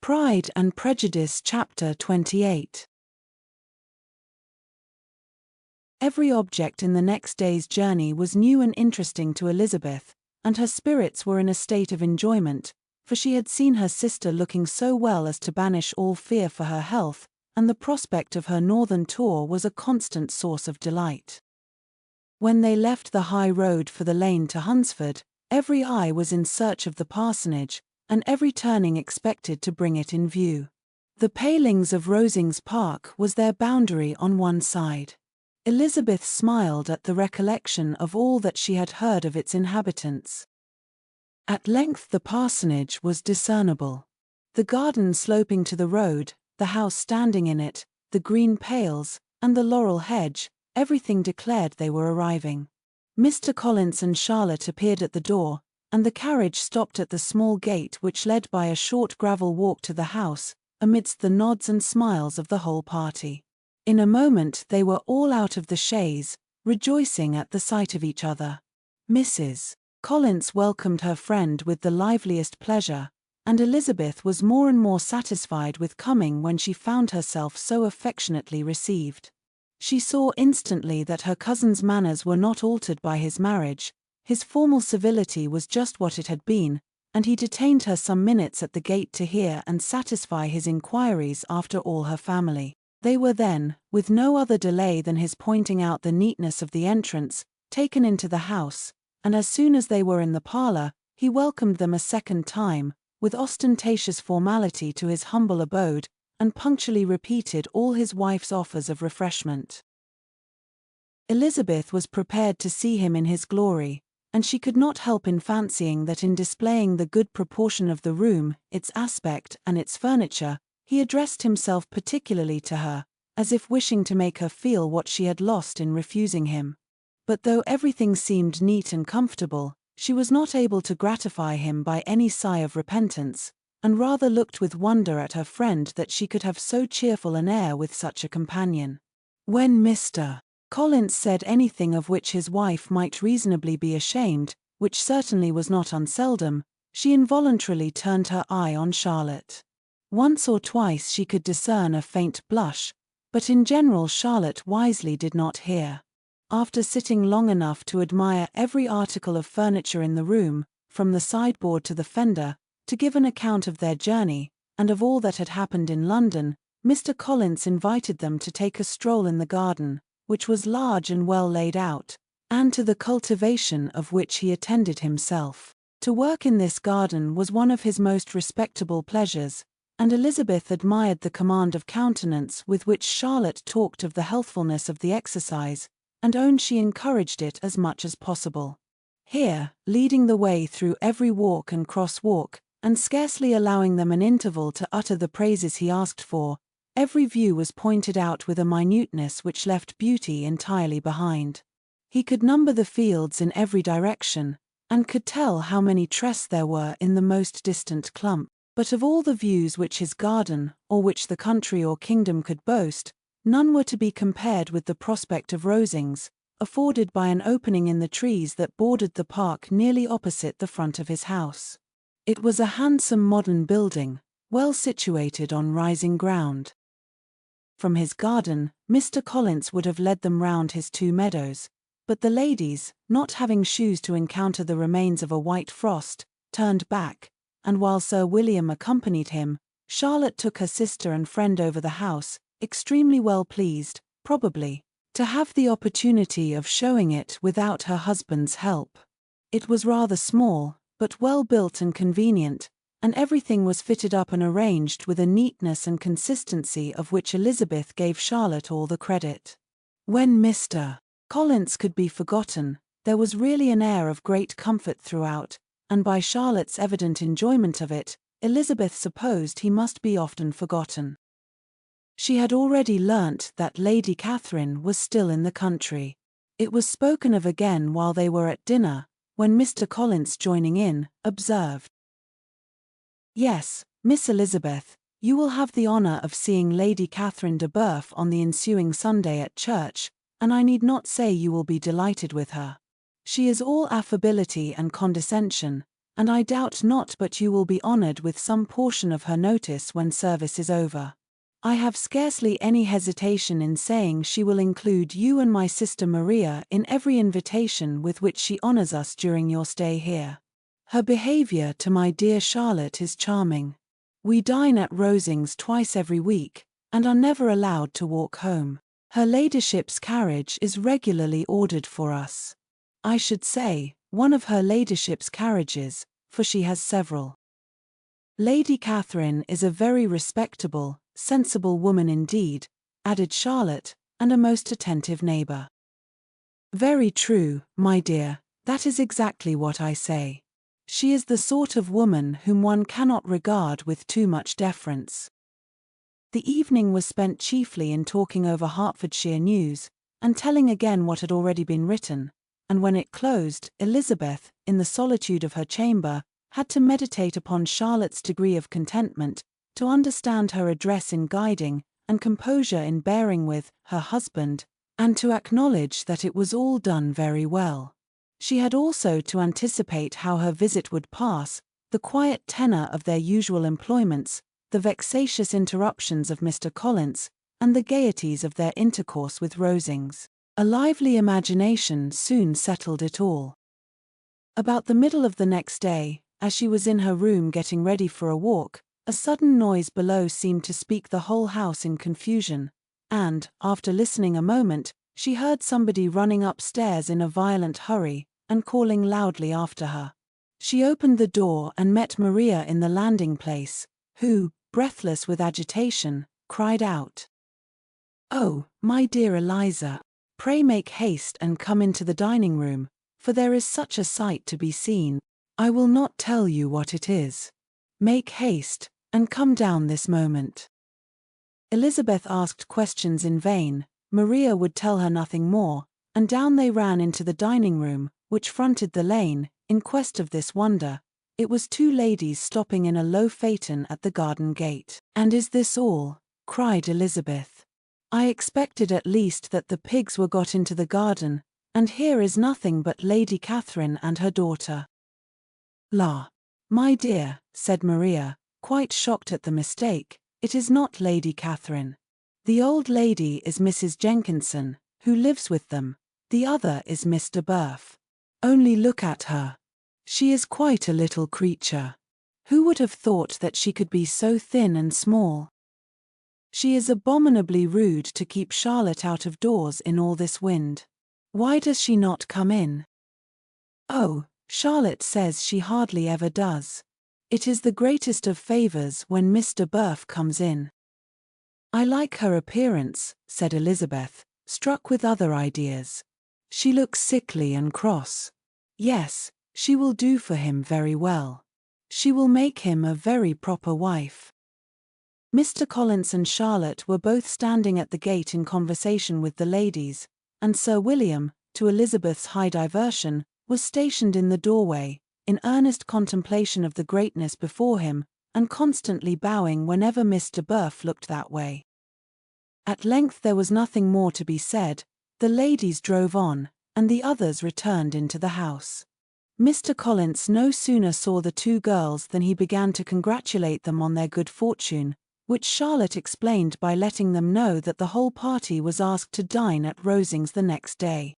Pride and Prejudice Chapter 28. Every object in the next day's journey was new and interesting to Elizabeth, and her spirits were in a state of enjoyment, for she had seen her sister looking so well as to banish all fear for her health, and the prospect of her northern tour was a constant source of delight. When they left the high road for the lane to Hunsford, every eye was in search of the parsonage, and every turning expected to bring it in view. The palings of Rosings Park was their boundary on one side. Elizabeth smiled at the recollection of all that she had heard of its inhabitants. At length the parsonage was discernible. The garden sloping to the road, the house standing in it, the green pales, and the laurel hedge, everything declared they were arriving. Mr. Collins and Charlotte appeared at the door, and the carriage stopped at the small gate which led by a short gravel walk to the house, amidst the nods and smiles of the whole party. In a moment they were all out of the chaise, rejoicing at the sight of each other. Mrs. Collins welcomed her friend with the liveliest pleasure, and Elizabeth was more and more satisfied with coming when she found herself so affectionately received. She saw instantly that her cousin's manners were not altered by his marriage. His formal civility was just what it had been, and he detained her some minutes at the gate to hear and satisfy his inquiries after all her family. They were then, with no other delay than his pointing out the neatness of the entrance, taken into the house, and as soon as they were in the parlour, he welcomed them a second time, with ostentatious formality to his humble abode, and punctually repeated all his wife's offers of refreshment. Elizabeth was prepared to see him in his glory, and she could not help in fancying that in displaying the good proportion of the room, its aspect and its furniture, he addressed himself particularly to her, as if wishing to make her feel what she had lost in refusing him. But though everything seemed neat and comfortable, she was not able to gratify him by any sigh of repentance, and rather looked with wonder at her friend that she could have so cheerful an air with such a companion. When Mr. Collins said anything of which his wife might reasonably be ashamed, which certainly was not unseldom, she involuntarily turned her eye on Charlotte. Once or twice she could discern a faint blush, but in general Charlotte wisely did not hear. After sitting long enough to admire every article of furniture in the room, from the sideboard to the fender, to give an account of their journey, and of all that had happened in London, Mr. Collins invited them to take a stroll in the garden, which was large and well laid out, and to the cultivation of which he attended himself. To work in this garden was one of his most respectable pleasures, and Elizabeth admired the command of countenance with which Charlotte talked of the healthfulness of the exercise, and owned she encouraged it as much as possible. Here, leading the way through every walk and cross-walk, and scarcely allowing them an interval to utter the praises he asked for, every view was pointed out with a minuteness which left beauty entirely behind. He could number the fields in every direction, and could tell how many trees there were in the most distant clump. But of all the views which his garden, or which the country or kingdom could boast, none were to be compared with the prospect of Rosings, afforded by an opening in the trees that bordered the park nearly opposite the front of his house. It was a handsome modern building, well situated on rising ground. From his garden, Mr. Collins would have led them round his two meadows, but the ladies, not having shoes to encounter the remains of a white frost, turned back, and while Sir William accompanied him, Charlotte took her sister and friend over the house, extremely well pleased, probably, to have the opportunity of showing it without her husband's help. It was rather small, but well built and convenient, and everything was fitted up and arranged with a neatness and consistency of which Elizabeth gave Charlotte all the credit. When Mr. Collins could be forgotten, there was really an air of great comfort throughout, and by Charlotte's evident enjoyment of it, Elizabeth supposed he must be often forgotten. She had already learnt that Lady Catherine was still in the country. It was spoken of again while they were at dinner, when Mr. Collins, joining in, observed, "Yes, Miss Elizabeth, you will have the honour of seeing Lady Catherine de Bourgh on the ensuing Sunday at church, and I need not say you will be delighted with her. She is all affability and condescension, and I doubt not but you will be honoured with some portion of her notice when service is over. I have scarcely any hesitation in saying she will include you and my sister Maria in every invitation with which she honours us during your stay here. Her behaviour to my dear Charlotte is charming. We dine at Rosings twice every week, and are never allowed to walk home. Her ladyship's carriage is regularly ordered for us. I should say, one of her ladyship's carriages, for she has several. Lady Catherine is a very respectable, sensible woman indeed, added Charlotte, and a most attentive neighbour. Very true, my dear, that is exactly what I say. She is the sort of woman whom one cannot regard with too much deference. The evening was spent chiefly in talking over Hertfordshire news, and telling again what had already been written, and when it closed, Elizabeth, in the solitude of her chamber, had to meditate upon Charlotte's degree of contentment, to understand her address in guiding, and composure in bearing with, her husband, and to acknowledge that it was all done very well. She had also to anticipate how her visit would pass, the quiet tenor of their usual employments, the vexatious interruptions of Mr. Collins, and the gaieties of their intercourse with Rosings. A lively imagination soon settled it all. About the middle of the next day, as she was in her room getting ready for a walk, a sudden noise below seemed to speak the whole house in confusion, and, after listening a moment, she heard somebody running upstairs in a violent hurry, and calling loudly after her. She opened the door and met Maria in the landing place, who, breathless with agitation, cried out, "Oh, my dear Eliza, pray make haste and come into the dining room, for there is such a sight to be seen. I will not tell you what it is. Make haste, and come down this moment." Elizabeth asked questions in vain, Maria would tell her nothing more, and down they ran into the dining room, which fronted the lane, in quest of this wonder. It was two ladies stopping in a low phaeton at the garden gate. "And is this all?" cried Elizabeth. "I expected at least that the pigs were got into the garden, and here is nothing but Lady Catherine and her daughter." "La, my dear," said Maria, quite shocked at the mistake, "it is not Lady Catherine. The old lady is Mrs. Jenkinson, who lives with them, the other is Miss de Bourgh. Only look at her. She is quite a little creature. Who would have thought that she could be so thin and small? She is abominably rude to keep Charlotte out of doors in all this wind. Why does she not come in?" "Oh, Charlotte says she hardly ever does. It is the greatest of favours when Miss de Bourgh comes in." "I like her appearance," said Elizabeth, struck with other ideas. "She looks sickly and cross. Yes, she will do for him very well. She will make him a very proper wife." Mr. Collins and Charlotte were both standing at the gate in conversation with the ladies, and Sir William, to Elizabeth's high diversion, was stationed in the doorway, in earnest contemplation of the greatness before him, and constantly bowing whenever Miss de Bourgh looked that way. At length there was nothing more to be said, the ladies drove on, and the others returned into the house. Mr. Collins no sooner saw the two girls than he began to congratulate them on their good fortune, which Charlotte explained by letting them know that the whole party was asked to dine at Rosings the next day.